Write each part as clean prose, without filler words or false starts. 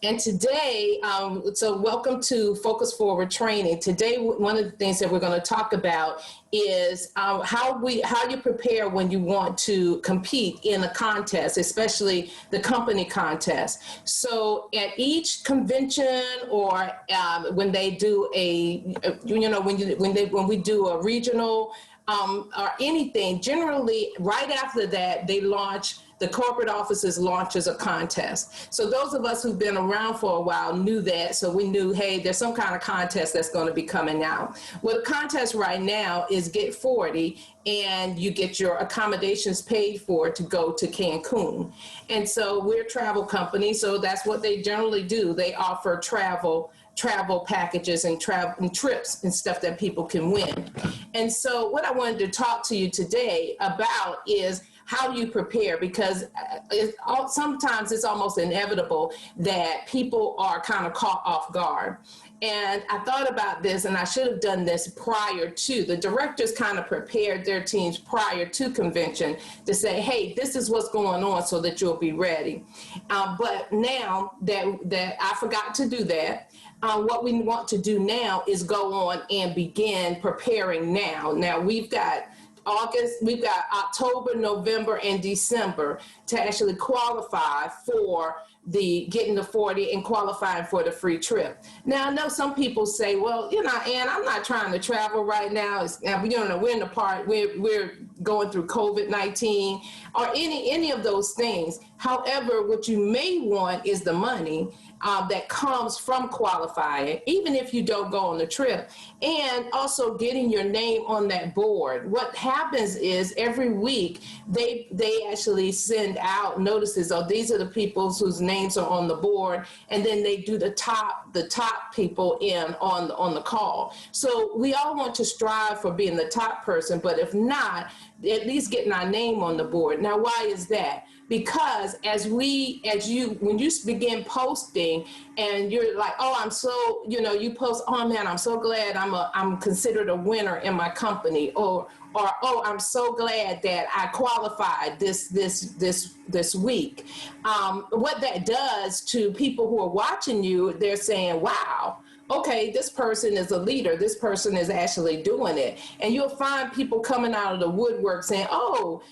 And today, so welcome to Focus Forward Training. Today, one of the things that we're going to talk about is how you prepare when you want to compete in a contest, especially the company contest. So at each convention or when they do when we do a regional or anything, generally right after that, the corporate offices launches a contest. So those of us who've been around for a while knew that. So we knew, hey, there's some kind of contest that's going to be coming out. Well, the contest right now is Get 40, and you get your accommodations paid for to go to Cancun. And so we're a travel company, so that's what they generally do. They offer travel packages and trips and stuff that people can win. And so what I wanted to talk to you today about is how do you prepare? Because sometimes it's almost inevitable that people are kind of caught off guard. And I thought about this, and I should have done this prior to. The directors kind of prepared their teams prior to convention to say, hey, this is what's going on so that you'll be ready. But now that I forgot to do that, what we want to do now is go on and begin preparing now. Now we've got October, November, and December to actually qualify for the getting the 40 and qualifying for the free trip. Now, I know some people say, well, Ann, I'm not trying to travel right now. We're in the part, we're going through COVID-19 or any of those things. However, what you may want is the money that comes from qualifying, even if you don't go on the trip, and also getting your name on that board. What happens is every week they actually send out notices. Oh, these are the people whose names are on the board, and then they do the top people in on the call. So we all want to strive for being the top person, but if not, at least getting our name on the board. Now, why is that? Because when you begin posting and you're like, oh, I'm so, you post, oh man, I'm so glad I'm considered a winner in my company, or oh, I'm so glad that I qualified this week. What that does to people who are watching you, they're saying, wow, okay, this person is a leader. This person is actually doing it. And you'll find people coming out of the woodwork saying, oh,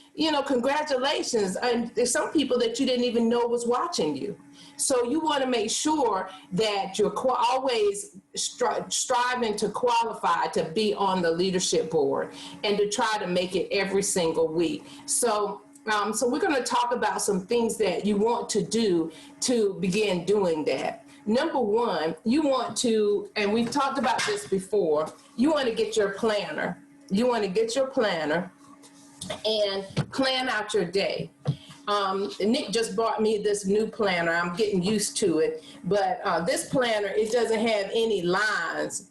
congratulations. And there's some people that you didn't even know was watching you. So you want to make sure that you're always striving to qualify to be on the leadership board and to try to make it every single week. So we're going to talk about some things that you want to do to begin doing that. Number one, you want to, and we've talked about this before, you want to get your planner. You want to get your planner and plan out your day. Nick just bought me this new planner. I'm getting used to it. But this planner, it doesn't have any lines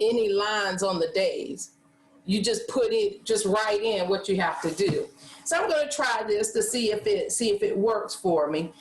on the days. You just write in what you have to do. So I'm going to try this to see if it works for me.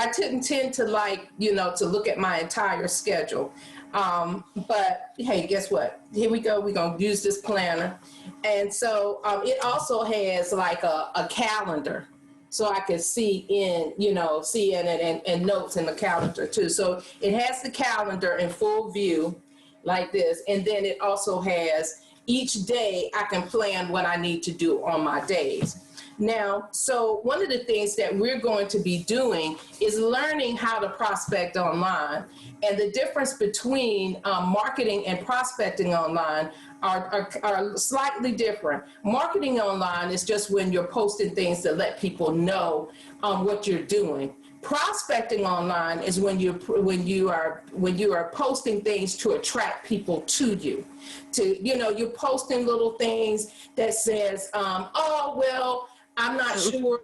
I didn't tend to to look at my entire schedule. But hey, guess what? Here we go. We're going to use this planner. And so it also has like a calendar. So I can see in it and notes in the calendar too. So it has the calendar in full view like this. And then it also has each day I can plan what I need to do on my days. Now, so one of the things that we're going to be doing is learning how to prospect online. And the difference between marketing and prospecting online are slightly different. Marketing online is just when you're posting things to let people know what you're doing. Prospecting online is when you are posting things to attract people to you. You're posting little things that says, oh well, I'm not sure,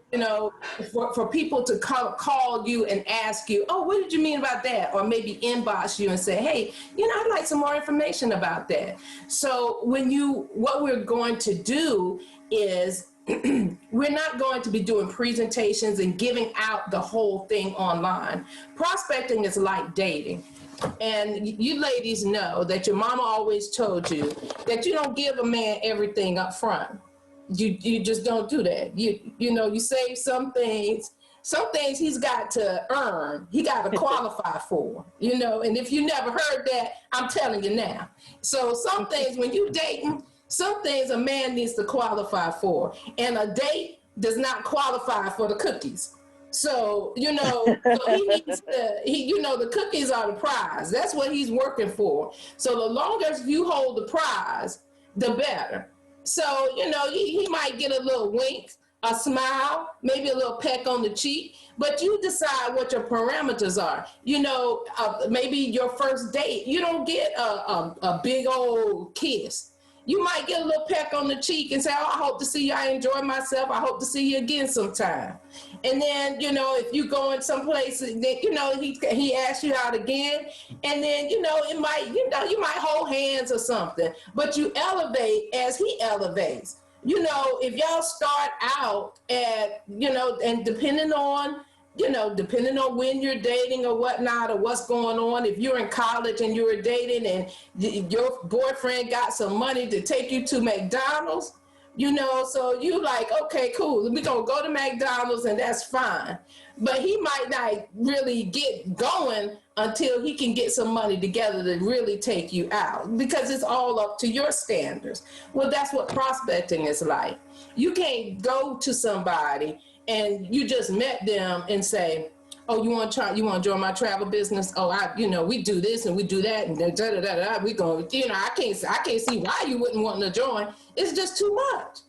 for people to call you and ask you, oh, what did you mean about that? Or maybe inbox you and say, hey, I'd like some more information about that. So what we're going to do is we're not going to be doing presentations and giving out the whole thing online. Prospecting is like dating. And you ladies know that your mama always told you that you don't give a man everything up front. You just don't do that. You save some things some things he's got to earn, he got to qualify for, you know. And if you never heard that, I'm telling you now. So some things when you dating, some things a man needs to qualify for, and a date does not qualify for the cookies. So, you know, so he needs to, you know, the cookies are the prize. That's what he's working for. So the longer you hold the prize, the better. So, you know, he might get a little wink, a smile, maybe a little peck on the cheek, but you decide what your parameters are. You know, maybe your first date, you don't get a big old kiss. You might get a little peck on the cheek and say, oh, I hope to see you. I enjoy myself. I hope to see you again sometime. And then, you know, if you go in some place, you know, he asks you out again. And then, you know, it might, you know, you might hold hands or something, but you elevate as he elevates. You know, if y'all start out at, you know, and depending on when you're dating or whatnot, or what's going on, if you're in college and you're dating and your boyfriend got some money to take you to McDonald's, you know, so you like, okay, cool, we're going to go to McDonald's and that's fine. But he might not really get going until he can get some money together to really take you out, because it's all up to your standards. Well, that's what prospecting is like. You can't go to somebody and you just met them and say, oh, you want to join my travel business? Oh, you know, we do this and we do that and da-da-da-da. We go, you know, I can't see why you wouldn't want to join. It's just too much.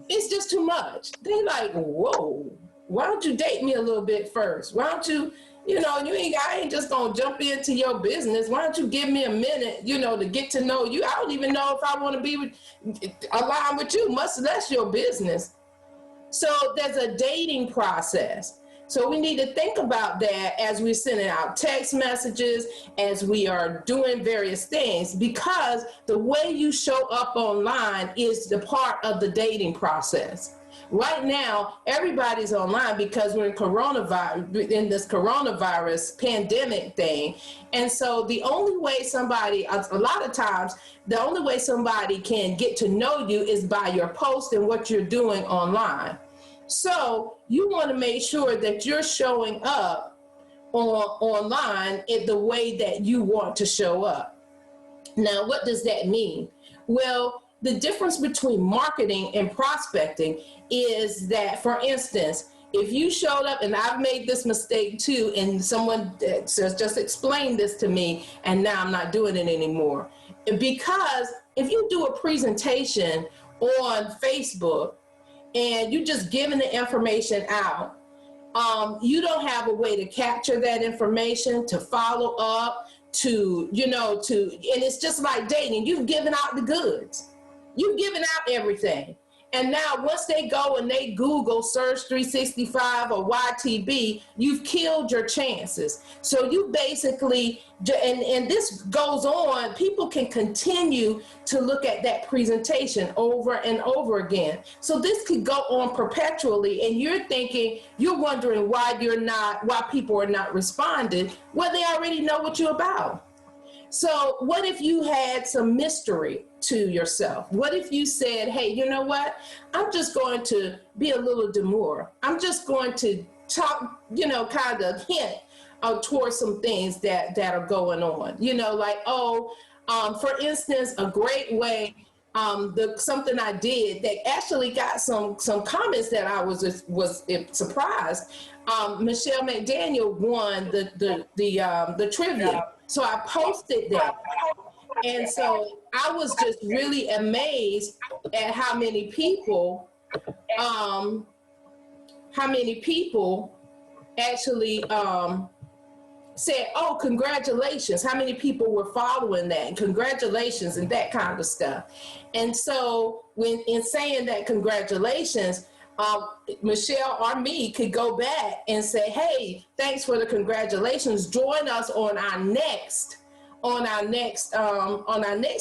It's just too much. They like, whoa, why don't you date me a little bit first? Why don't you, you know, I ain't just going to jump into your business. Why don't you give me a minute, you know, to get to know you? I don't even know if I want to be aligned with you, much less your business. So there's a dating process. So we need to think about that as we're sending out text messages, as we are doing various things, because the way you show up online is the part of the dating process. Right now, everybody's online because we're in this coronavirus pandemic thing. And so the only way somebody, a lot of times, the only way somebody can get to know you is by your post and what you're doing online. So you want to make sure that you're showing up online in the way that you want to show up. Now, what does that mean? Well, the difference between marketing and prospecting is that, for instance, if you showed up, and I've made this mistake too, and someone just explained this to me, and now I'm not doing it anymore. Because if you do a presentation on Facebook and you just giving the information out, you don't have a way to capture that information, to follow up, and it's just like dating. You've given out the goods. You've given out everything. And now once they go and they Google Search 365 or YTB, you've killed your chances. So you basically, and this goes on, people can continue to look at that presentation over and over again. So this could go on perpetually, and you're wondering why people are not responding. Well, they already know what you're about. So what if you had some mystery to yourself? What if you said, hey, you know what? I'm just going to be a little demure. I'm just going to talk, kind of hint towards some things that are going on. For instance, a great way, something I did that actually got some comments that I was surprised. Michelle McDaniel won the trivia. So I posted that. And so I was just really amazed at how many people actually said, oh, congratulations. How many people were following that, and congratulations and that kind of stuff. And so in saying that congratulations, Michelle or me could go back and say, hey, thanks for the congratulations. Join us on our next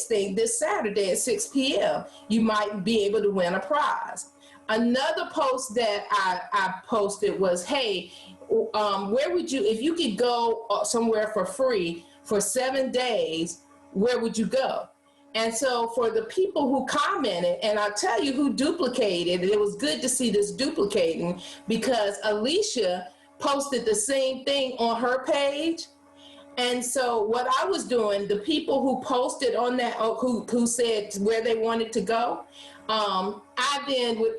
thing this Saturday at 6 p.m. You might be able to win a prize. Another post that I posted was, hey, where would you, if you could go somewhere for free for 7 days, where would you go? And so for the people who commented, and I'll tell you who duplicated, it was good to see this duplicating, because Alicia posted the same thing on her page. And so what I was doing, the people who posted on that, who said where they wanted to go, I then would,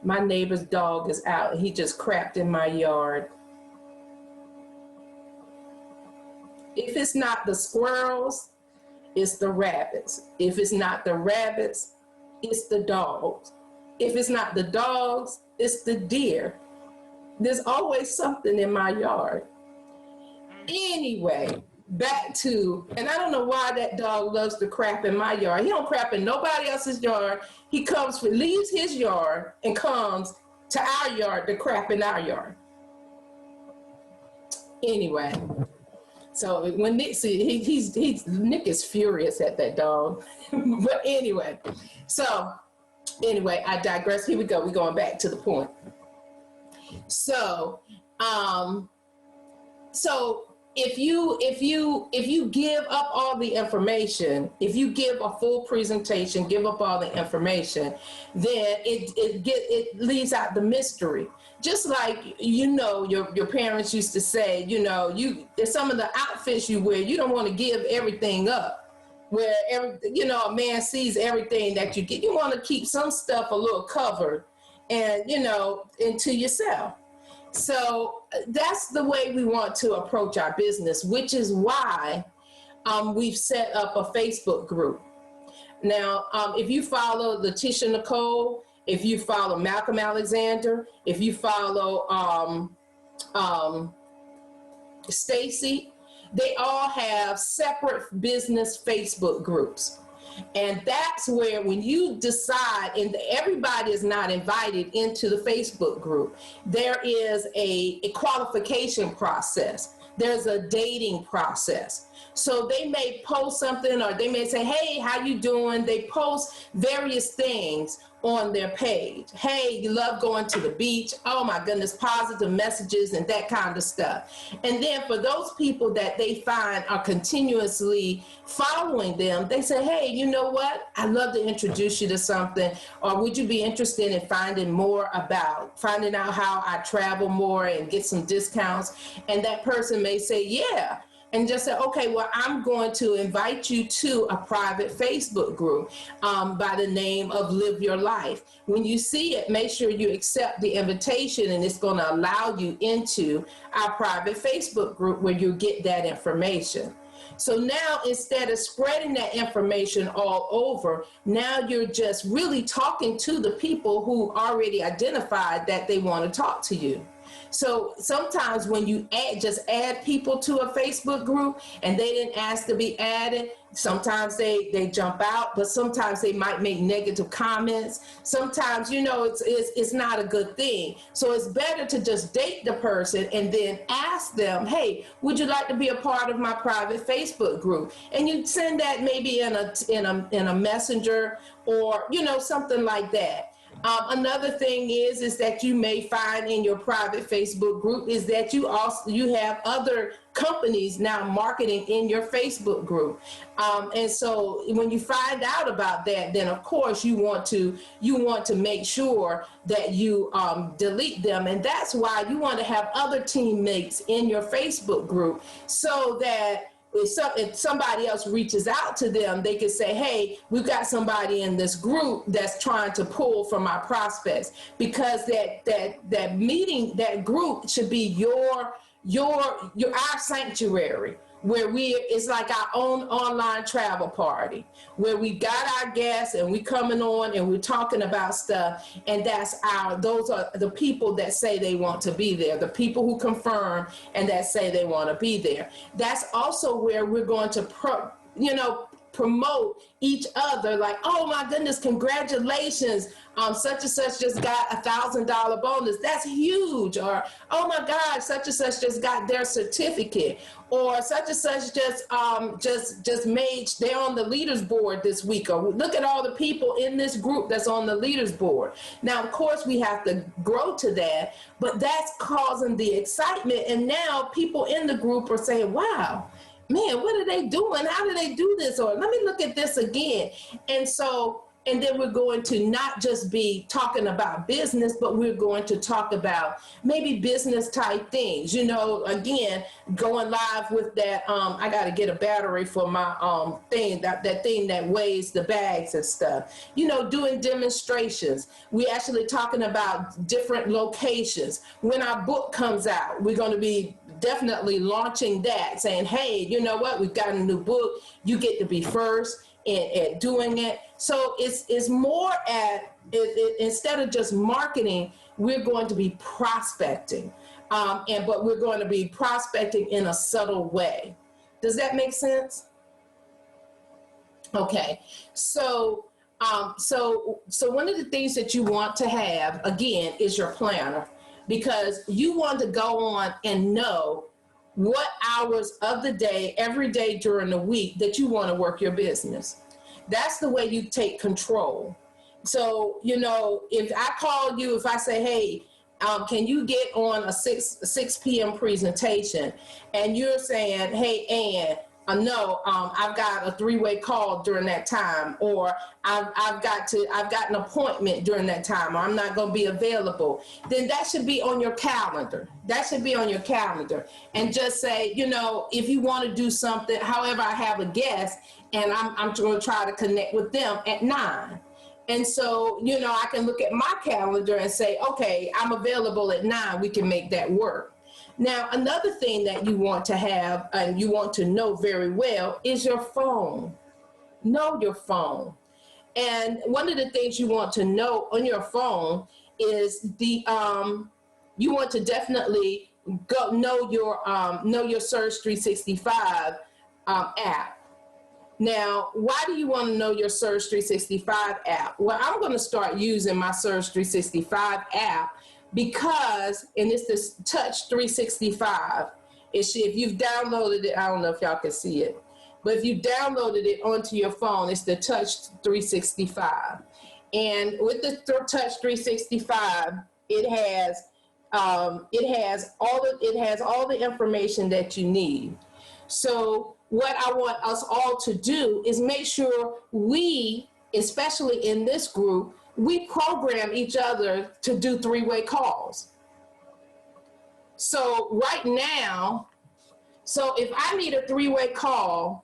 my neighbor's dog is out. He just crapped in my yard. If it's not the squirrels, it's the rabbits. If it's not the rabbits, it's the dogs. If it's not the dogs, it's the deer. There's always something in my yard. Anyway, back to, and I don't know why that dog loves to crap in my yard. He don't crap in nobody else's yard. He leaves his yard and comes to our yard to crap in our yard. Anyway, so when Nick Nick is furious at that dog. But anyway, I digress. Here we go. We're going back to the point. So if you give up all the information, if you give a full presentation, give up all the information, then it leaves out the mystery. Just like, your parents used to say, there's some of the outfits you wear, you don't want to give everything up. Where a man sees everything that you get, you want to keep some stuff a little covered and, into yourself. So that's the way we want to approach our business, which is why we've set up a Facebook group. Now, if you follow Letitia Nicole, if you follow Malcolm Alexander, if you follow Stacy, they all have separate business Facebook groups. And that's where, when you decide, and everybody is not invited into the Facebook group, there is a qualification process. There's a dating process. So they may post something, or they may say, hey, how you doing? They post various things on their page. Hey, you love going to the beach. Oh my goodness, positive messages and that kind of stuff. And then for those people that they find are continuously following them, they say, hey, you know what? I'd love to introduce you to something. Or would you be interested in finding out how I travel more and get some discounts? And that person may say, yeah. And just say, okay, well, I'm going to invite you to a private Facebook group by the name of Live Your Life. When you see it, make sure you accept the invitation, and it's going to allow you into our private Facebook group where you get that information. So now, instead of spreading that information all over, now you're just really talking to the people who already identified that they want to talk to you. So sometimes when you add people to a Facebook group and they didn't ask to be added, sometimes they jump out, but sometimes they might make negative comments. Sometimes, it's not a good thing. So it's better to just date the person and then ask them, hey, would you like to be a part of my private Facebook group? And you send that maybe in a messenger or, something like that. Another thing is that you may find in your private Facebook group is that you have other companies now marketing in your Facebook group. And so when you find out about that, then of course you want to make sure that you delete them. And that's why you want to have other teammates in your Facebook group, so that if somebody else reaches out to them, they can say, hey, we've got somebody in this group that's trying to pull from our prospects, because that meeting, that group should be our sanctuary, where it's like our own online travel party, where we got our guests and we coming on and we're talking about stuff. And those are the people that say they want to be there, the people who confirm and that say they want to be there. That's also where we're going to promote each other, like, oh my goodness, congratulations, such and such just got $1,000 bonus. That's huge. Or, oh my God, such and such just got their certificate. Or such and such just made, they're on the leaders board this week. Or look at all the people in this group that's on the leaders board. Now, of course, we have to grow to that, but that's causing the excitement. And now people in the group are saying, wow, man, what are they doing? How do they do this? Or let me look at this again. And then we're going to not just be talking about business, but we're going to talk about maybe business type things. Again, going live with that. I got to get a battery for my thing, that thing that weighs the bags and stuff. Doing demonstrations. We actually talking about different locations. When our book comes out, we're going to be definitely launching that, saying, hey, you know what? We've got a new book. You get to be first at doing it. So it's more instead of just marketing, we're going to be prospecting, but we're going to be prospecting in a subtle way. Does that make sense? Okay, so one of the things that you want to have again is your planner, because you want to go on and know what hours of the day, every day during the week that you want to work your business. That's the way you take control. So, if I call you, if I say, hey, can you get on a 6 p.m. presentation, and you're saying, hey, Ann, no, I've got a 3-way call during that time, or I've got an appointment during that time, or I'm not going to be available, then that should be on your calendar. That should be on your calendar. And just say, if you want to do something, however, I have a guest, and I'm going to try to connect with them at 9. And so, I can look at my calendar and say, okay, I'm available at 9. We can make that work. Now, another thing that you want to have and you want to know very well is your phone. Know your phone. And one of the things you want to know on your phone is you want to definitely know your Surge 365 app. Now, why do you want to know your Surge 365 app? Well, I'm going to start using my Surge 365 app because, and it's this Touch 365. If you've downloaded it, I don't know if y'all can see it, but if you downloaded it onto your phone, it's the Touch 365. And with the Touch 365, it has all the information that you need. So what I want us all to do is make sure we, especially in this group, we program each other to do 3-way calls. So right now, if I need a 3-way call,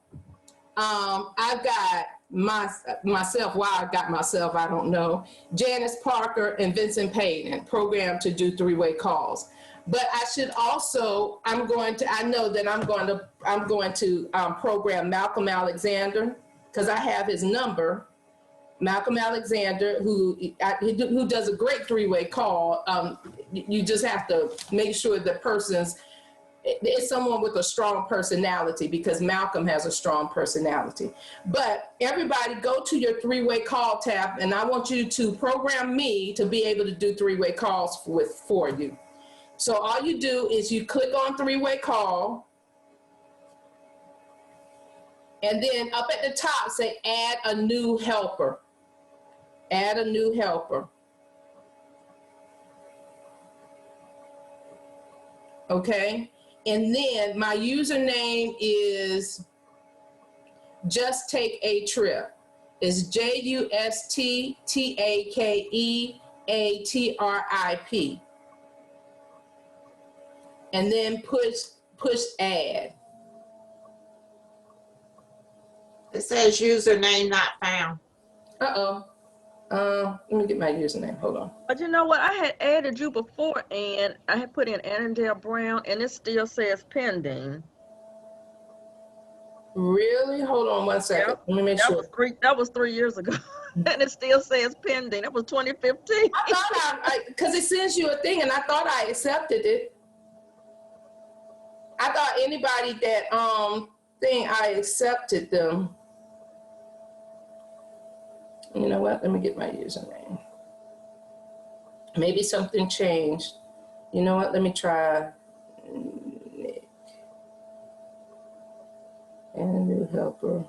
I've got myself, why I got myself, I don't know, Janice Parker and Vincent Payton programmed to do 3-way calls. But I should also, I know that I'm going to program Malcolm Alexander, because I have his number. Malcolm Alexander, who does a great 3-way call. You just have to make sure the person's it's someone with a strong personality, because Malcolm has a strong personality. But everybody go to your 3-way call tab, and I want you to program me to be able to do 3-way calls for you. So all you do is you click on 3-way call, and then up at the top say add a new helper. Add a new helper. Okay, and then my username is Just Take a Trip. It's JUSTTAKEATRIP. And then push add. It says username not found. Let me get my username. Hold on. But you know what? I had added you before, and I had put in Annandale Brown, and it still says pending. Really? Hold on one second. Yep. Let me make sure. That was 3 years ago, and it still says pending. That was 2015. I thought because it sends you a thing, and I thought I accepted it. I thought anybody that thing, I accepted them. You know what? Let me get my username. Maybe something changed. You know what? Let me try Nick. And a new helper.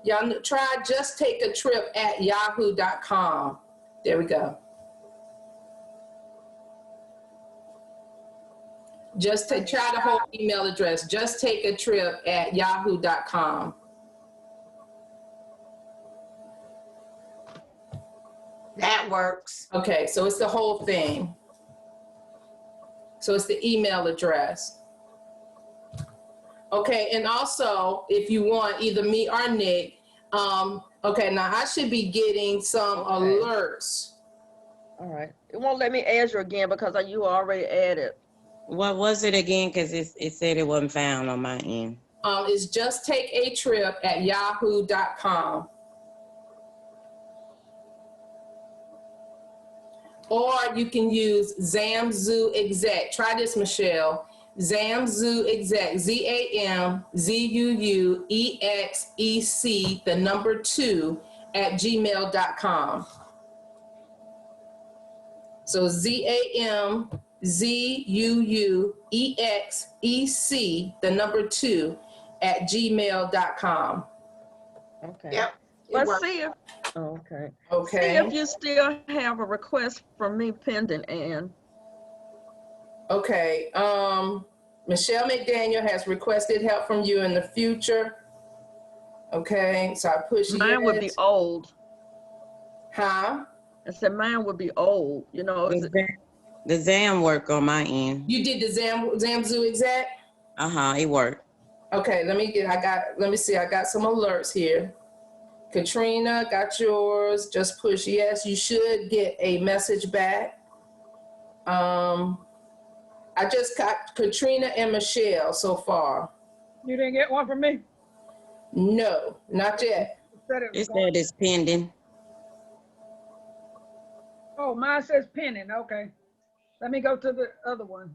Y'all try just take a trip at yahoo.com. There we go. Just to try the whole email address. Just take a trip at yahoo.com. That works. Okay, so it's the whole thing. So it's the email address. Okay, and also if you want either me or Nick, okay, now I should be getting some alerts. All right. It won't let me add you again because you already added. What was it again? Because it said it wasn't found on my end. It's just take a trip at yahoo.com. Or you can use Zamzoo Exec. Try this, Michelle. Zamzoo Exec, ZAMZUUEXEC, the number 2 at gmail.com. So ZAMZUUEXEC, the number 2 at gmail.com. Okay. Yep. it Let's works. see if, okay. See Okay. if you still have a request from me pending, Ann. Okay. Michelle McDaniel has requested help from you in the future. Okay. So I push Mine would be yes. old. Huh? I said mine would be old, you know. The ZAM work on my end. You did the Zamzoo Exec? It worked. Okay, let me see. I got some alerts here. Katrina, got yours. Just push yes. You should get a message back. I just got Katrina and Michelle so far. You didn't get one from me? No, not yet. It said it's pending. Oh, mine says pending, okay. Let me go to the other one.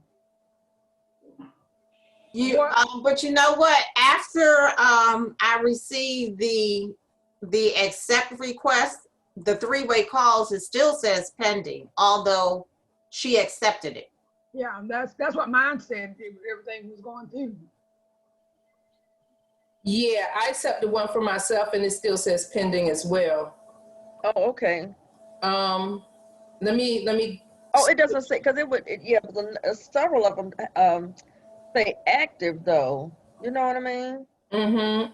But you know what? After I received the accept request, the 3-way calls, it still says pending, although she accepted it. Yeah, that's what mine said, everything was going through. Yeah, I accepted one for myself and it still says pending as well. Oh, okay. Let me. Oh, it doesn't say, because several of them say active though. You know what I mean?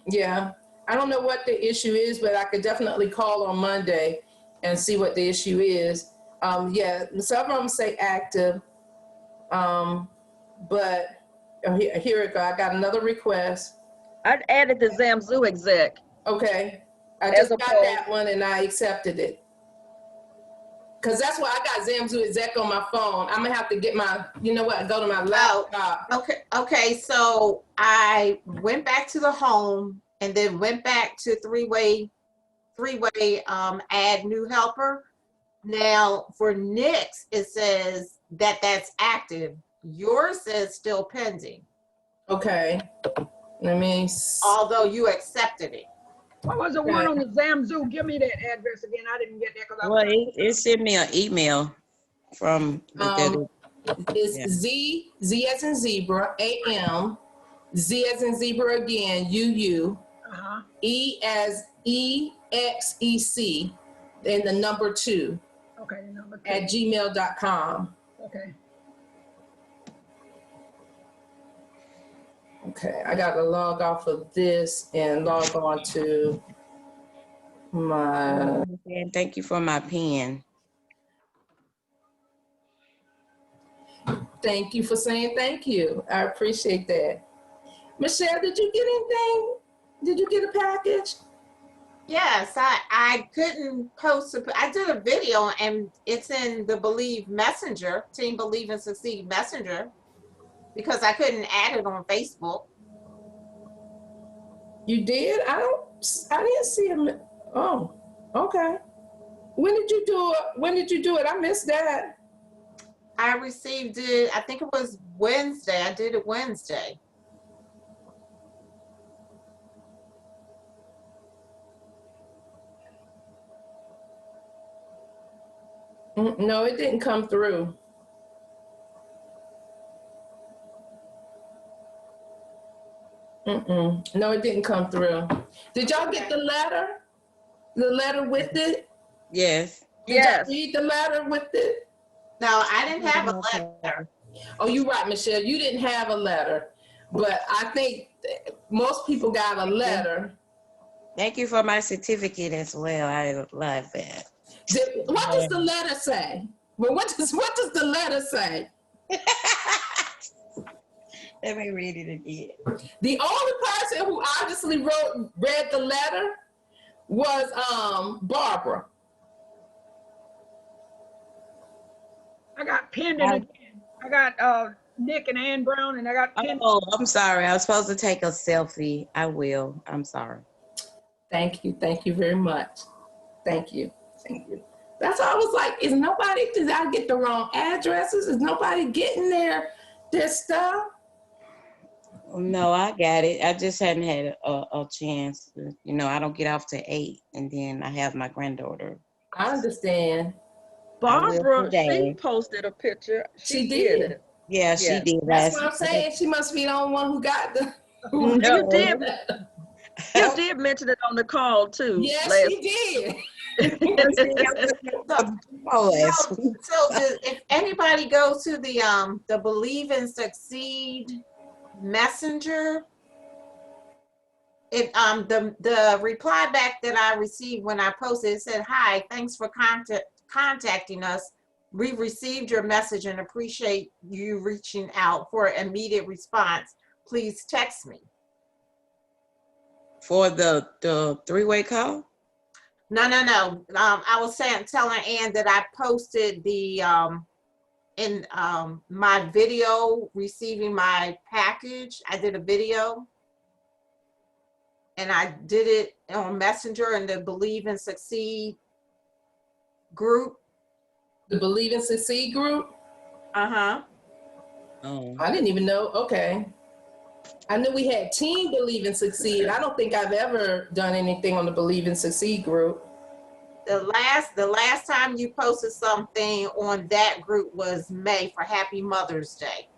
Yeah. I don't know what the issue is, but I could definitely call on Monday and see what the issue is. Yeah, some of them say active. But here it go. I got another request. I added the Zamzoo Exec. Okay. I As just got opposed- that one and I accepted it. Cause that's why I got Zamzoo Exec on my phone. I'm gonna have to get my, you know what, go to my laptop. Okay, so I went back to the home and then went back to three-way add new helper. Now for Nick's, it says that's active. Yours says still pending, Okay. Let me. although you accepted it. What was the one on the Zamzoo? Give me that address again. I didn't get that because I Well, it sent me an email from It's Yeah. Z as in zebra, AM, Z as in zebra again, UU, E as EXEC, and the number 2 Okay, number 2. at gmail.com. Okay. Okay, I got to log off of this and log on to my. And thank you for my pen. Thank you for saying thank you. I appreciate that. Michelle, did you get anything? Did you get a package? Yes, I couldn't post I did a video and it's in the Believe Messenger, Team Believe and Succeed Messenger, because I couldn't add it on Facebook. You did? I didn't see him. Oh, okay. When did you do it? I missed that. I received it, I think it was Wednesday. I did it Wednesday. No, it didn't come through. No, it didn't come through. Did y'all get the letter? The letter with it? Yes. Did Yes. y'all read the letter with it? No, I didn't have a letter. Oh, you're right, Michelle. You didn't have a letter, but I think most people got a letter. Thank you for my certificate as well. I love that. What does the letter say? Well, what does the letter say? Let me read it again. The only person who obviously read the letter was Barbara. I got pending again. I got Nick and Ann Brown, and I got pending. Oh, I'm sorry. I was supposed to take a selfie. I will. I'm sorry. Thank you. Thank you very much. Thank you. Thank you. That's why I was like, did I get the wrong addresses? Is nobody getting their stuff? No, I got it. I just hadn't had a chance. You know, I don't get off till 8, and then I have my granddaughter. I understand. Barbara, she today. posted a picture. She did. it. Yeah, she Yes. did. That's what I'm saying. She must be the only one who got the. Who No. You did. You did mention it on the call too. Yes, she did. If anybody goes to the Believe and Succeed Messenger, the reply back that I received when I posted, it said, "Hi, thanks for contacting us. We received your message and appreciate you reaching out. For immediate response, please text me." For the three-way call? No. I was telling Ann that I posted the in my video receiving my package. I did a video, and I did it on Messenger in the Believe and Succeed group. The Believe and Succeed group? Uh-huh. Oh. I didn't even know. Okay. I knew we had Team Believe and Succeed. I don't think I've ever done anything on the Believe and Succeed group. The last time you posted something on that group was May for Happy Mother's Day.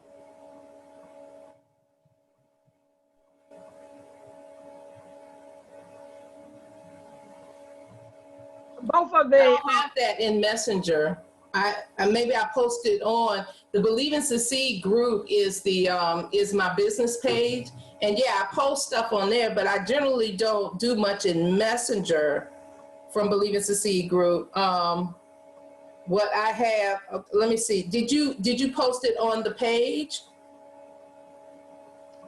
Both of I the, don't have that in Messenger. I maybe I posted on the Believe and Succeed group is my business page, and yeah, I post stuff on there, but I generally don't do much in Messenger from Believe and Succeed group. What I have, let me see. Did you post it on the page?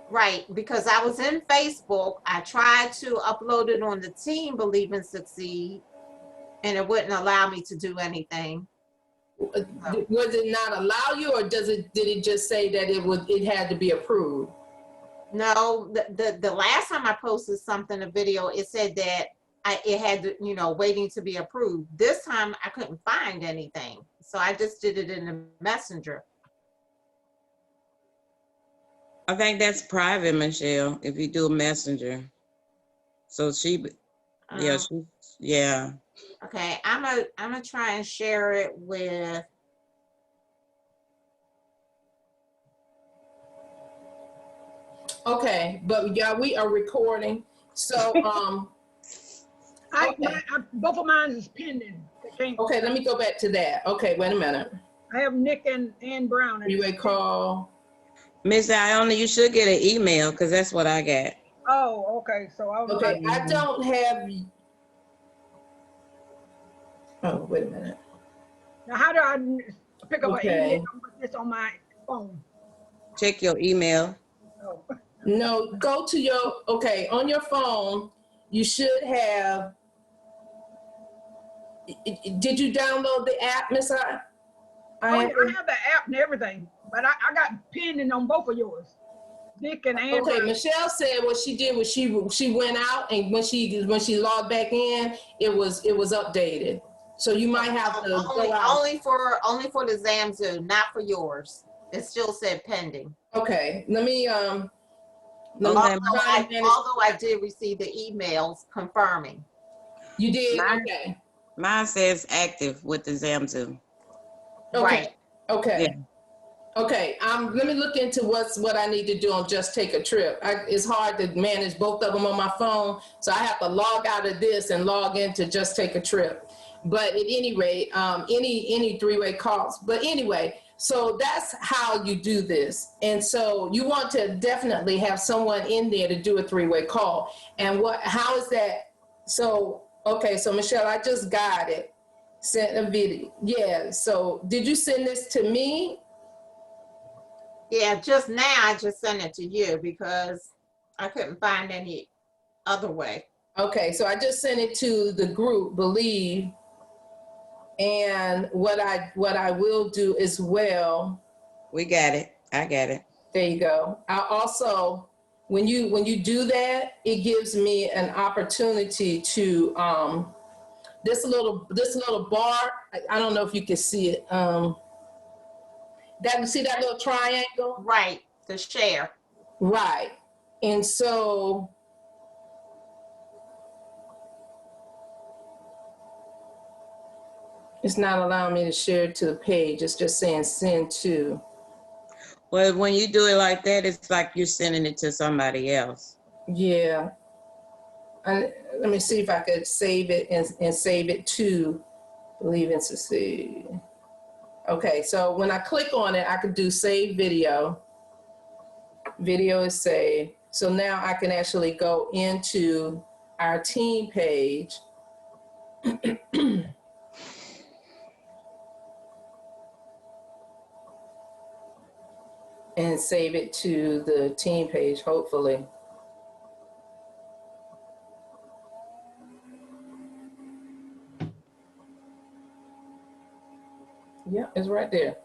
Right, because I was in Facebook. I tried to upload it on the Team Believe and Succeed, and it wouldn't allow me to do anything. Was it not allow you, or did it just say that it had to be approved? No, the last time I posted something, a video, it said that it had to, waiting to be approved. This time I couldn't find anything, so I just did it in the Messenger. I think that's private, Michelle, if you do a messenger. So yeah. Okay, I'm gonna try and share it with. Okay, but yeah, we are recording. So okay. both of mine is pending. Okay, let me go back to that. Okay, wait a minute. I have Nick and Ann Brown. Three-way call. Miss Iona, you should get an email because that's what I got. Oh, okay. So I was Okay, I don't have. Oh, wait a minute. Now, how do I pick up Okay. an email with this on my phone? Check your email. Oh. No, go to your, on your phone, you should have, did you download the app, Miss I? Oh, yeah, I have the app and everything, but I got pending on both of yours. Nick and Ann. Okay, Michelle said what she did was she went out, and when she logged back in, it was updated. So you might have to go out. Only for the Zamzu, not for yours. It still said pending. Okay, let me Although I did receive the emails confirming. You did? Okay. Mine says active with the Zamzu. Okay. Right. Okay. Yeah. Okay, let me look into what I need to do on Just Take a Trip. It's hard to manage both of them on my phone, so I have to log out of this and log into Just Take a Trip. But at any rate, any three-way calls. But anyway, so that's how you do this. And so you want to definitely have someone in there to do a three-way call. And how is that? So, okay, so Michelle, I just got it. Sent a video. Yeah, so did you send this to me? Yeah, just now I just sent it to you because I couldn't find any other way. Okay, so I just sent it to the group, Believe. And what I will do as well, We got it. I got it. there you go. I also, when you do that, it gives me an opportunity to this little bar. I don't know if you can see it. See that little triangle? Right, to share. Right. And so it's not allowing me to share it to the page. It's just saying send to. Well, when you do it like that, it's like you're sending it to somebody else. Yeah. And let me see if I could save it and save it to Believe and Succeed. Okay, so when I click on it, I could do save video. Video is saved. So now I can actually go into our team page. And save it to the team page, hopefully. Yeah, it's right there.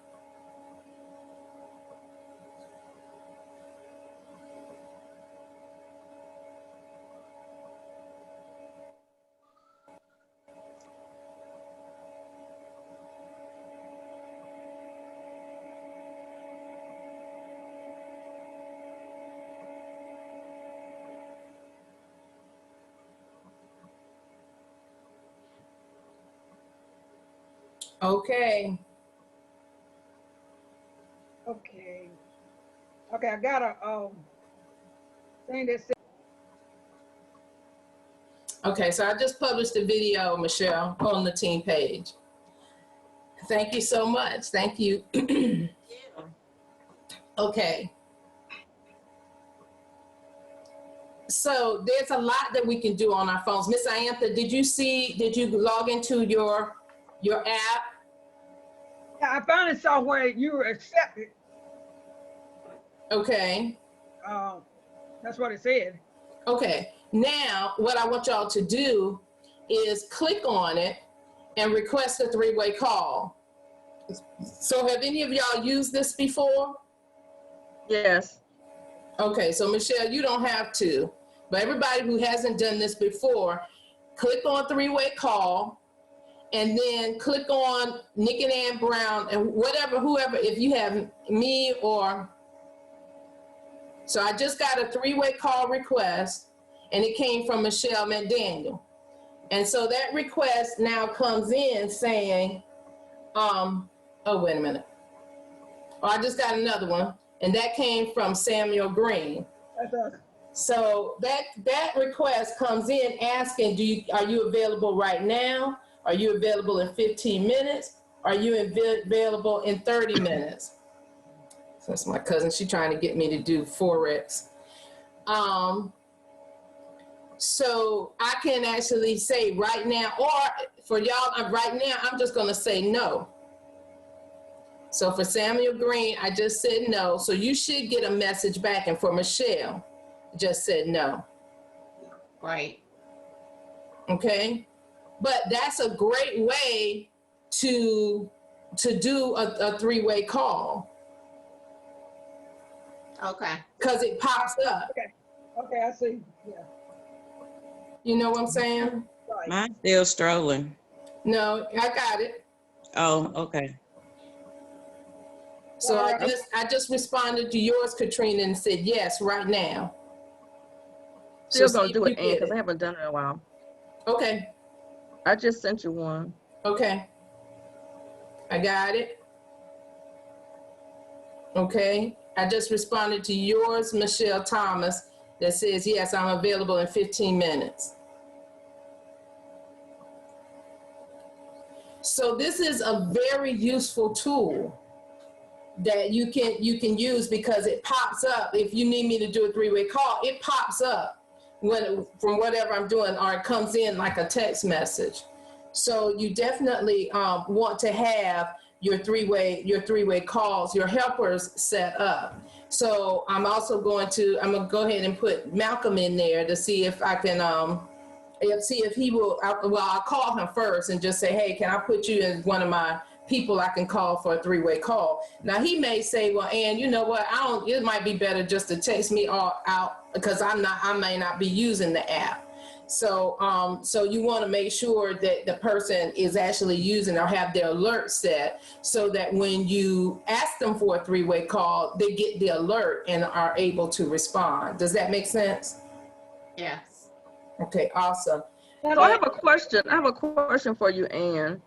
Okay. Okay. Okay, I got a thing that says, Okay, so I just published a video, Michelle, on the team page. Thank you so much. Thank you. Okay. So there's a lot that we can do on our phones. Miss Iantha, did you log into your app? yeah, I finally saw where you were accepted. Okay. That's what it said. Okay. Now, what I want y'all to do is click on it and request a three-way call. So have any of y'all used this before? Yes. Okay, so Michelle, you don't have to, but everybody who hasn't done this before, click on three-way call and then click on Nick and Ann Brown and whoever, if you have me or, so I just got a three-way call request and it came from Michelle McDaniel. And so that request now comes in saying, oh, wait a minute. Oh, I just got another one. And that came from Samuel Green. That's us. So that request comes in asking, are you available right now? Are you available in 15 minutes? Are you available in 30 minutes? So that's my cousin. She's trying to get me to do Forex. So I can actually say right now, or for y'all, right now, I'm just going to say no. So for Samuel Green, I just said no. So you should get a message back. And for Michelle, just said no. Right. Okay. But that's a great way to do a three-way call. Okay. Because it pops up. Okay, I see. Yeah. You know what I'm saying? Right. Mine's still strolling. No, I got it. Oh, okay. So I just responded to yours, Katrina, and said yes right now. Still So gonna see do if it, you Ann, get because it. I haven't done it in a while. Okay. I just sent you one. Okay. I got it. Okay, I just responded to yours, Michelle Thomas, that says, yes, I'm available in 15 minutes. So this is a very useful tool that you can use, because it pops up. If you need me to do a three-way call, it pops up from whatever I'm doing, or it comes in like a text message. So you definitely want to have your three-way calls, your helpers set up. So I'm gonna go ahead and put Malcolm in there to see if I can see if he will. I'll call him first and just say, hey, can I put you as one of my people I can call for a three-way call? Now he may say, well, Ann, you know what? It might be better just to text me all out, because I may not be using the app. So you want to make sure that the person is actually using or have their alert set, so that when you ask them for a three-way call, they get the alert and are able to respond. Does that make sense? Yes. Okay, awesome. So I have a question for you, Ann.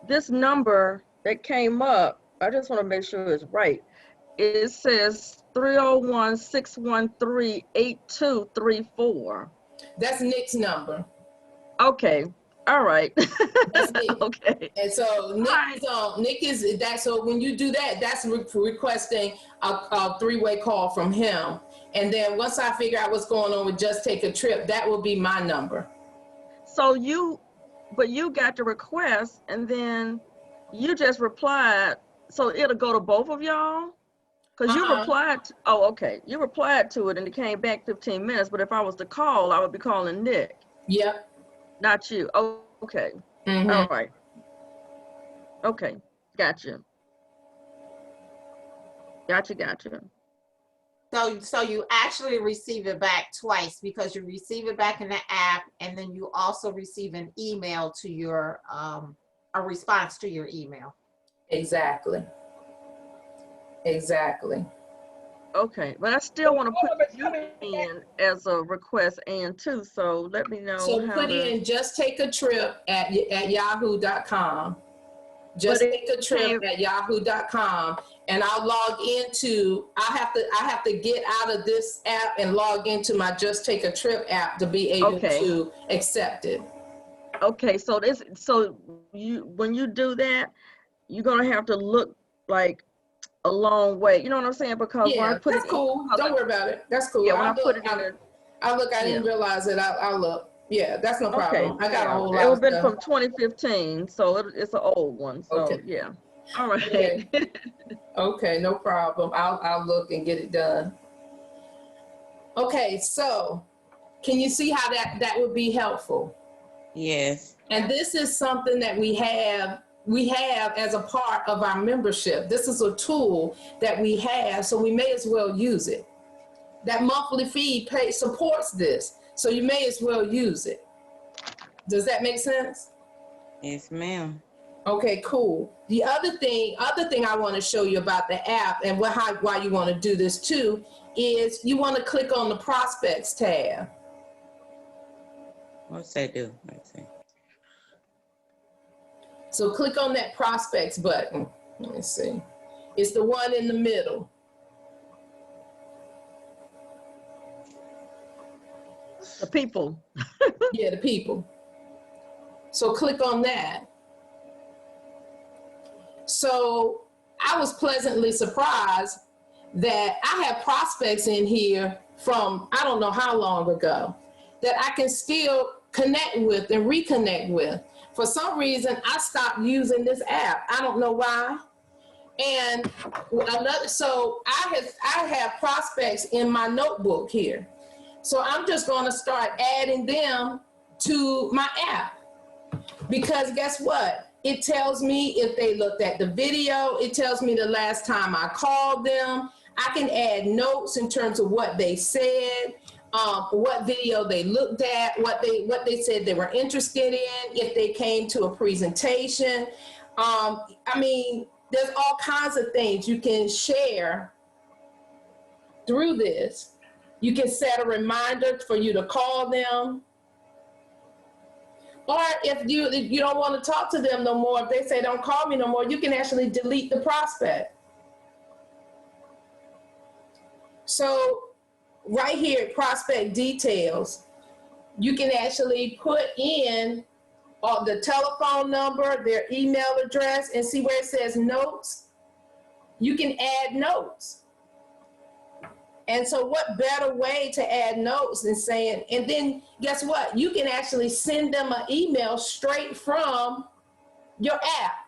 This number that came up, I just want to make sure it's right. It says 301-613-8234. That's Nick's number. Okay. All right. That's Nick. Okay. And so Nick is that. So when you do that, that's requesting a three-way call from him. And then once I figure out what's going on with Just Take a Trip, that will be my number. So you got the request, and then you just replied. So it'll go to both of y'all? Because you replied. You replied to it, and it came back 15 minutes. But if I was to call, I would be calling Nick. Yep. Not you. Oh, okay. Mm-hmm. All right. Okay. Gotcha. So you actually receive it back twice, because you receive it back in the app, and then you also receive an email to your a response to your email. Exactly. Okay, but I still want to put you in as a request, and too. So let me know. So put in Just Take a Trip at yahoo.com. Just Take a Trip at yahoo.com, and I'll log into. I have to get out of this app and log into my Just Take a Trip app to be able to accept it. Okay, so when you do that, you're gonna have to look like a long way. You know what I'm saying? Because when I put that's cool. Don't worry about it. That's cool. Yeah, when I put it in there. I didn't realize it. I'll look. Yeah, that's no problem. Okay. I got a whole lot It of was been stuff. from 2015, so it's an old one. So yeah. All right. Okay. Okay, no problem. I'll look and get it done. Okay, so can you see how that would be helpful? Yes. And this is something that we have as a part of our membership. This is a tool that we have, so we may as well use it. That monthly fee supports this, so you may as well use it. Does that make sense? Yes, ma'am. Okay, cool. The other thing I want to show you about the app, and why you want to do this too, is you want to click on the prospects tab. What's that do? Let's see. So click on that prospects button. Let me see. It's the one in the middle. The people. Yeah, the people. So click on that. So I was pleasantly surprised that I have prospects in here from I don't know how long ago that I can still connect with and reconnect with. For some reason, I stopped using this app. I don't know why. And so I have prospects in my notebook here. So I'm just going to start adding them to my app, because guess what? It tells me if they looked at the video. It tells me the last time I called them. I can add notes in terms of what they said, what video they looked at, what they said they were interested in, if they came to a presentation. I mean, there's all kinds of things you can share through this. You can set a reminder for you to call them. Or if you don't want to talk to them no more, if they say don't call me no more, you can actually delete the prospect. So right here, prospect details, you can actually put in the telephone number, their email address, and see where it says notes. You can add notes. And so what better way to add notes than saying, and then guess what? You can actually send them an email straight from your app.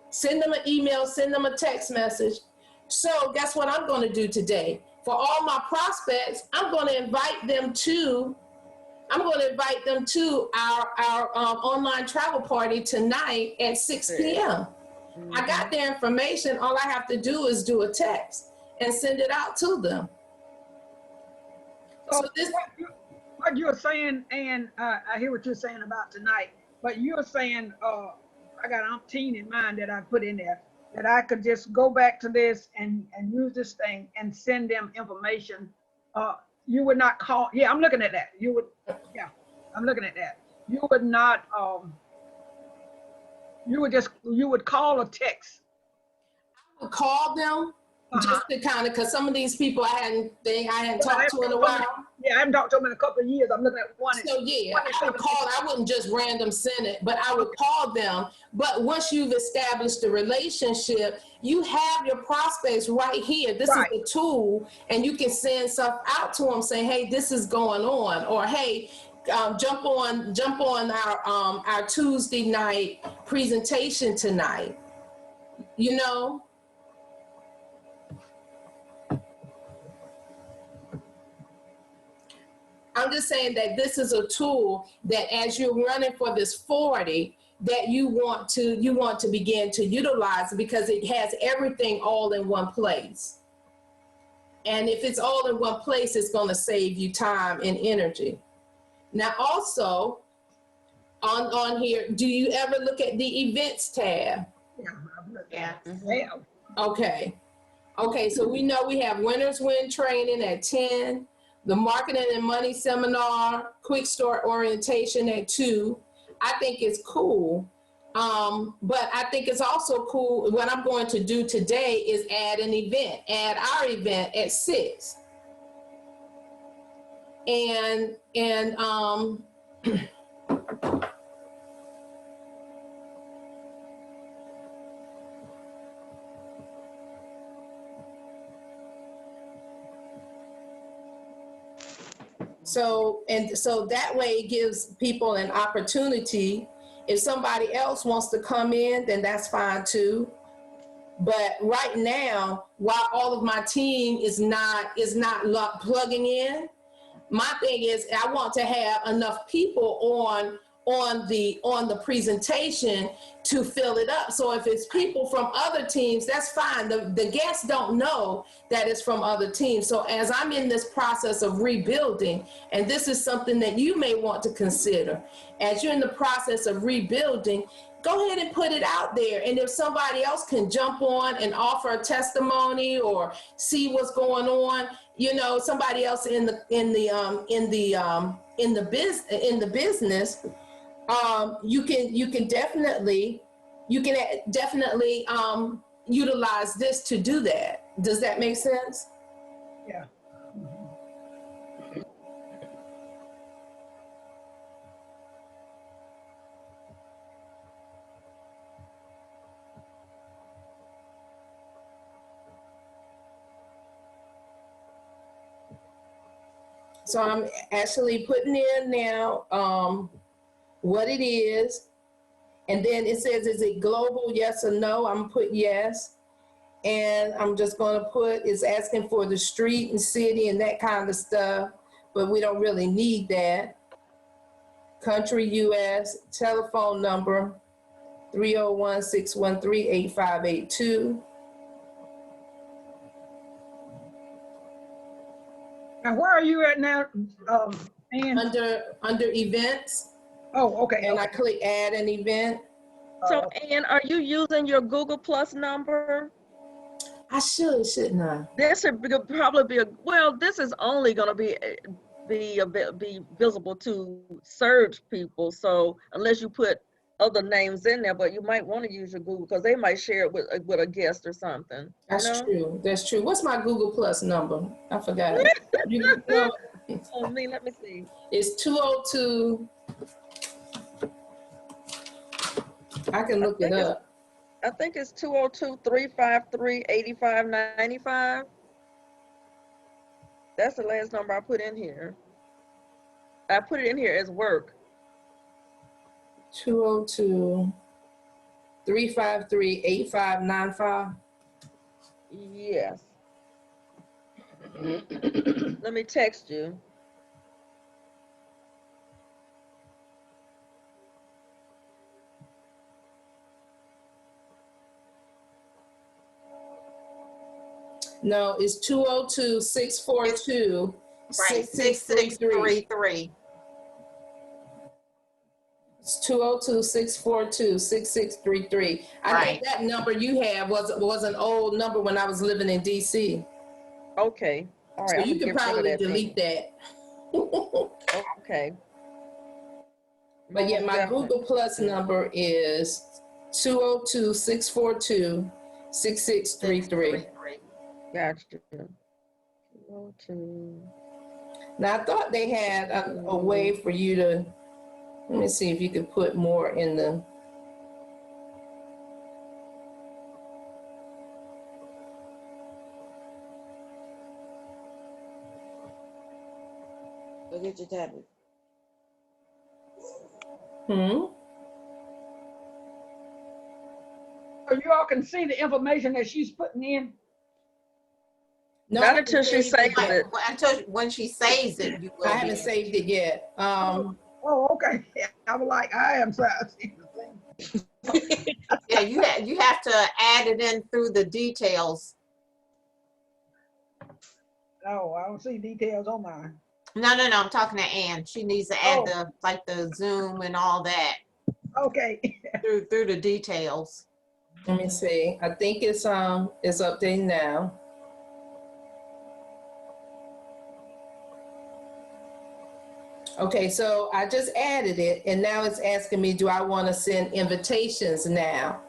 Send them an email, send them a text message. So guess what I'm going to do today? For all my prospects, I'm going to invite them to our online travel party tonight at 6 p.m. I got their information. All I have to do is do a text and send it out to them. So So this, what you're saying, and I hear what you're saying about tonight, but you're saying, I got umpteen in mind that I put in there, that I could just go back to this and use this thing and send them information. You would not call, yeah, I'm looking at that. You would, yeah, I'm looking at that. You would not, you would call or text. call them just to kind of, because some of these people I hadn't talked to in a while. Yeah, I haven't talked to them in a couple of years. I'm looking at one. So yeah, I would call. I wouldn't just random send it, but I would call them. But once you've established the relationship, you have your prospects right here. This Right. is the tool, and you can send stuff out to them saying, "Hey, this is going on," or "Hey, jump on our Tuesday night presentation tonight." You know. I'm just saying that this is a tool that as you're running for this 40, that you want to begin to utilize, because it has everything all in one place. And if it's all in one place, it's going to save you time and energy. Now also on here, do you ever look at the events tab? Yeah, I'm looking Yeah. at it. Okay. Okay, so we know we have Winners Win training at 10, the marketing and money seminar, quick start orientation at 2. I think it's cool. But I think it's also cool. What I'm going to do today is add our event at 6. And so that way it gives people an opportunity. If somebody else wants to come in, then that's fine too. But right now, while all of my team is not plugging in, my thing is I want to have enough people on the presentation to fill it up. So if it's people from other teams, that's fine. The guests don't know that it's from other teams. So as I'm in this process of rebuilding, and this is something that you may want to consider, as you're in the process of rebuilding, go ahead and put it out there. And if somebody else can jump on and offer a testimony or see what's going on, you know, somebody else in the business, you can definitely utilize this to do that. Does that make sense? Yeah. So I'm actually putting in now what it is. And then it says, is it global, yes or no? I'm gonna put yes. And I'm just gonna put, it's asking for the street and city and that kind of stuff, but we don't really need that. Country, US, telephone number, 301-613-8582. Now, where are you at now? And, Under events, oh, okay. and I click add an event. So, Ann, are you using your Google Plus number? I shouldn't I? This should probably be well, this is only gonna be visible to surge people. So unless you put other names in there, but you might want to use your Google because they might share it with a guest or something. That's know? true. That's true. What's my Google Plus number? I forgot it. You know, Oh, let me see. it's 202. I can look it think it's- up. I think it's 202-353-8595. That's the last number I put in here. I put it in here as work. 202-353-8595. Yes. Let me text you. No, it's 202-642-6633. Right, 6633. It's 202-642-6633. I Right. think that number you have was an old number when I was living in DC. Okay. All right. So I'm you gonna could get rid of probably that thing. delete that. Okay. But yeah, Most my definitely. Google Plus number is 202-642-6633. Gotcha. 202. Now, I thought they had a way for you to, let me see if you could put more in the, Go get your tablet. So you all can see the information that she's putting in. No, Not I haven't until she saved saves yet. it. Well, until when she saves it, you will. I be haven't able to. saved it yet. Oh, okay. I was like, I am sorry. I see the thing. Yeah, you have to add it in through the details. No, I don't see details on mine. No, I'm talking to Ann. She needs to add the Zoom and all that Okay. through the details. let me see. I think it's updating now. Okay, so I just added it and now it's asking me, do I want to send invitations now?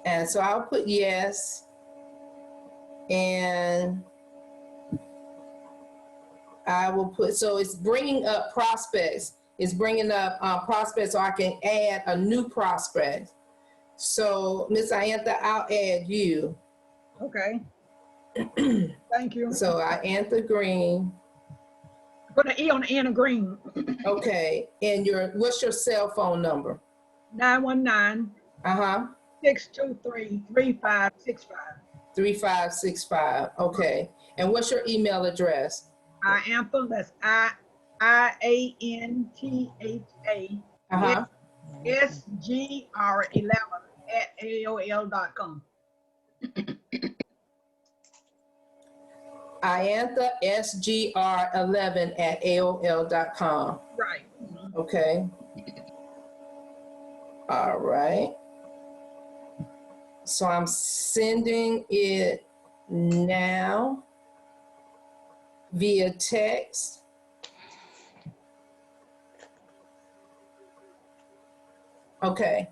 And so I'll put yes. And I will put, so it's bringing up prospects. It's bringing up prospects so I can add a new prospect. So Miss Iantha, I'll add you. Okay. Thank you. So Iantha Green. Put an E on the end of green. Okay, and what's your cell phone number? 919 Uh-huh, 623 3565. 3565, okay. And what's your email address? Iantha, that's IANTHA Uh-huh, SGR11@AOL.com. Iantha SGR11@AOL.com. Right. Okay. All right. So I'm sending it now via text. Okay.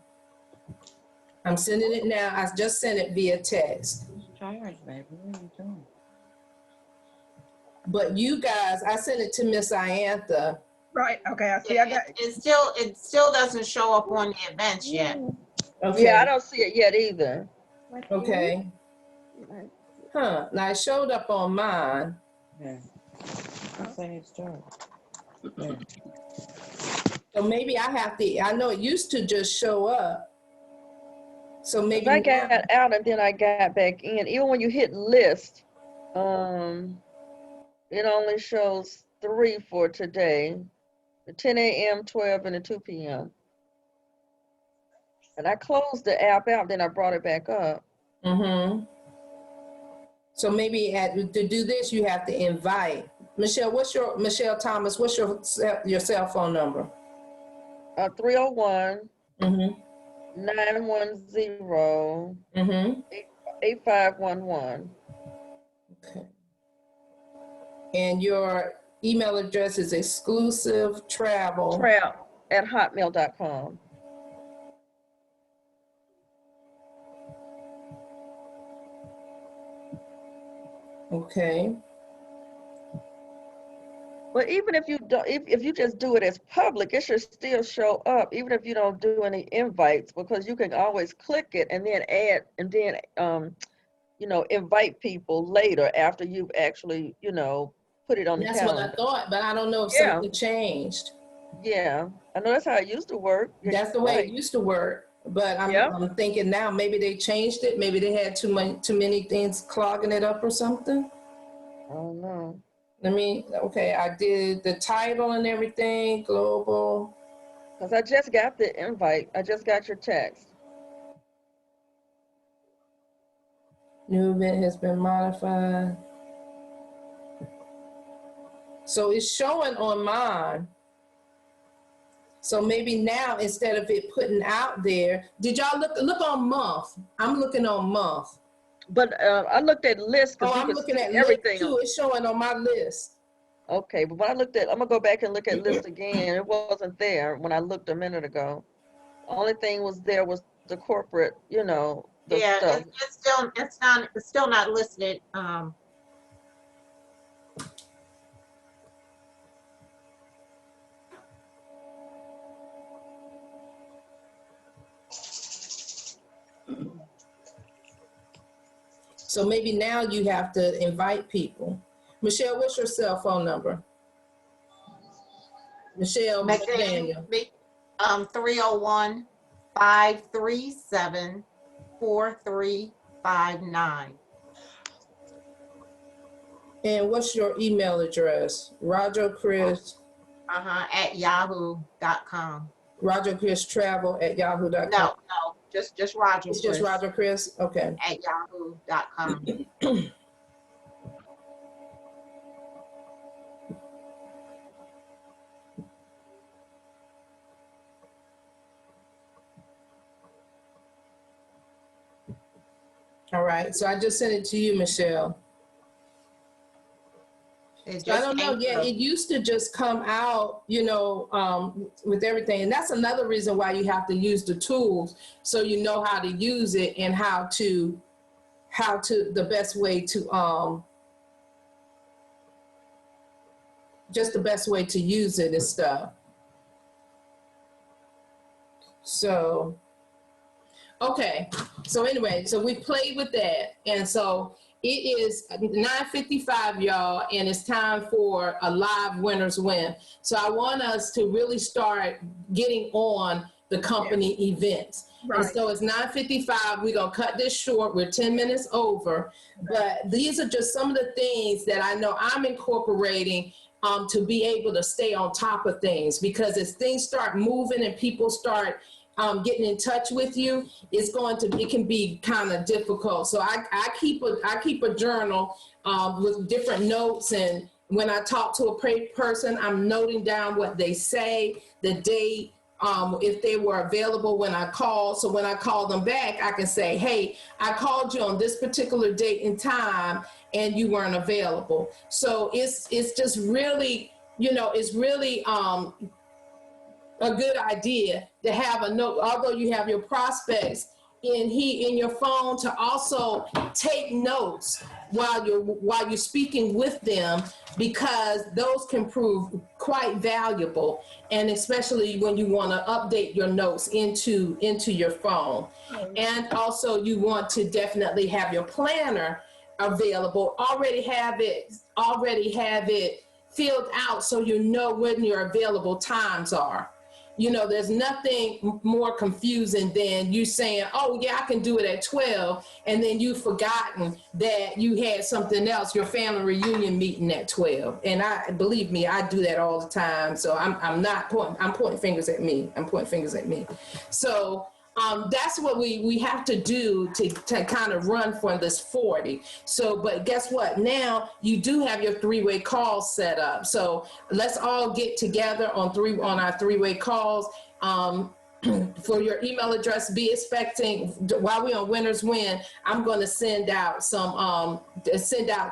I'm sending it now. I just sent it via text. Charge, baby. What are you doing? But you guys, I sent it to Miss Iantha. Right. Okay. I see. I got It still doesn't show up on the events yet. Okay. Yeah, I don't see it yet either. Okay. Huh. Now it showed up on mine. Yeah. I'm saying it's charged. Yeah. So maybe I have to, I know it used to just show up. So maybe I got out and then I got back in. Even when you hit list, it only shows 3 for today, the 10 a.m., 12, and the 2 p.m. And I closed the app out, then I brought it back up. Mm-hmm. So maybe to do this, you have to invite. Michelle Thomas, what's your cell phone number? 301 Mm-hmm. 910 Mm-hmm. 8511. Okay. And your email address is exclusivetravel. Trap at hotmail.com. Okay. But even if you don't, if you just do it as public, it should still show up, even if you don't do any invites, because you can always click it and then add, and then, you know, invite people later after you've actually, you know, put it on the That's what I calendar. thought, but I don't know if Yeah. something changed. Yeah, I know that's how it used to work. Yeah, That's the you're way it right. used to work. But Yeah. I'm thinking now maybe they changed it. Maybe they had too many things clogging it up or something. I don't know. Okay, I did the title and everything, global. Because I just got the invite. I just got your text. New event has been modified. So it's showing on mine. So maybe now instead of it putting out there, did y'all look on month? I'm looking on month. But I looked at list Oh, because you I'm could looking see at everything. list too. It's showing on my list. Okay, but when I looked at, I'm gonna go back and look at list again. It wasn't there when I looked a minute ago. The only thing was there was the corporate, you know, the Yeah, stuff. it's still not listed. So maybe now you have to invite people. Michelle, what's your cell phone number? Michelle McDaniel. 301-537-4359. And what's your email address? RogerChris At yahoo.com. RogerChrisTravel@yahoo.com. No, just Roger. It's just Roger Chris? Okay. At yahoo.com. All right. So I just sent it to you, Michelle. It So I just don't know. came Yeah, through. it used to just come out, you know, with everything. And that's another reason why you have to use the tools, so you know how to use it and how to the best way to just the best way to use it and stuff. So okay. So anyway, so we played with that, and so it is 9:55, y'all, and it's time for a live winners win. So I want us to really start getting on the company events. Right. And so it's 9:55. We're gonna cut this short. We're 10 minutes over, but these are just some of the things that I know I'm incorporating to be able to stay on top of things, because as things start moving and people start getting in touch with you, it can be kind of difficult. So I keep a journal with different notes, and when I talk to a person, I'm noting down what they say, the date, if they were available when I called. So when I call them back, I can say, hey, I called you on this particular date and time and you weren't available. So it's just really, you know, it's really a good idea to have a note, although you have your prospects in your phone, to also take notes while you're speaking with them, because those can prove quite valuable, and especially when you want to update your notes into your phone. And also you want to definitely have your planner available, already have it filled out, so you know when your available times are. You know, there's nothing more confusing than you saying, oh yeah, I can do it at 12, and then you've forgotten that you had something else, your family reunion meeting at 12. And believe me, I do that all the time. So I'm pointing fingers at me. So that's what we have to do to kind of run for this 40. So, but guess what? Now you do have your three-way calls set up. So let's all get together on our three-way calls. For your email address, be expecting, while we're on Winners Win, I'm going to send out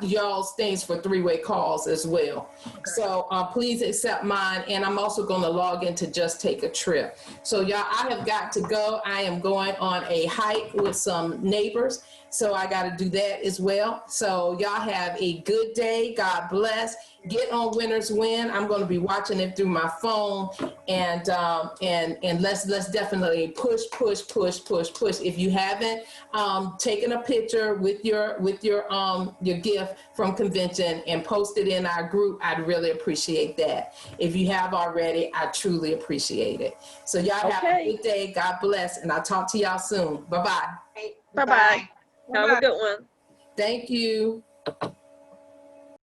y'all's things for three-way calls as well. Okay. So please accept mine, and I'm also going to log into Just Take a Trip. So y'all, I have got to go. I am going on a hike with some neighbors, So I got to do that as well. So y'all have a good day. God bless. Get on Winners Win. I'm going to be watching it through my phone, and let's definitely push. If you haven't taken a picture with your gift from convention and post it in our group, I'd really appreciate that. If you have already, I truly appreciate it. So y'all have a Okay. good day. God bless, and I'll talk to y'all soon. Bye-bye. Okay, Bye-bye. Have Bye-bye. a good one. Thank you.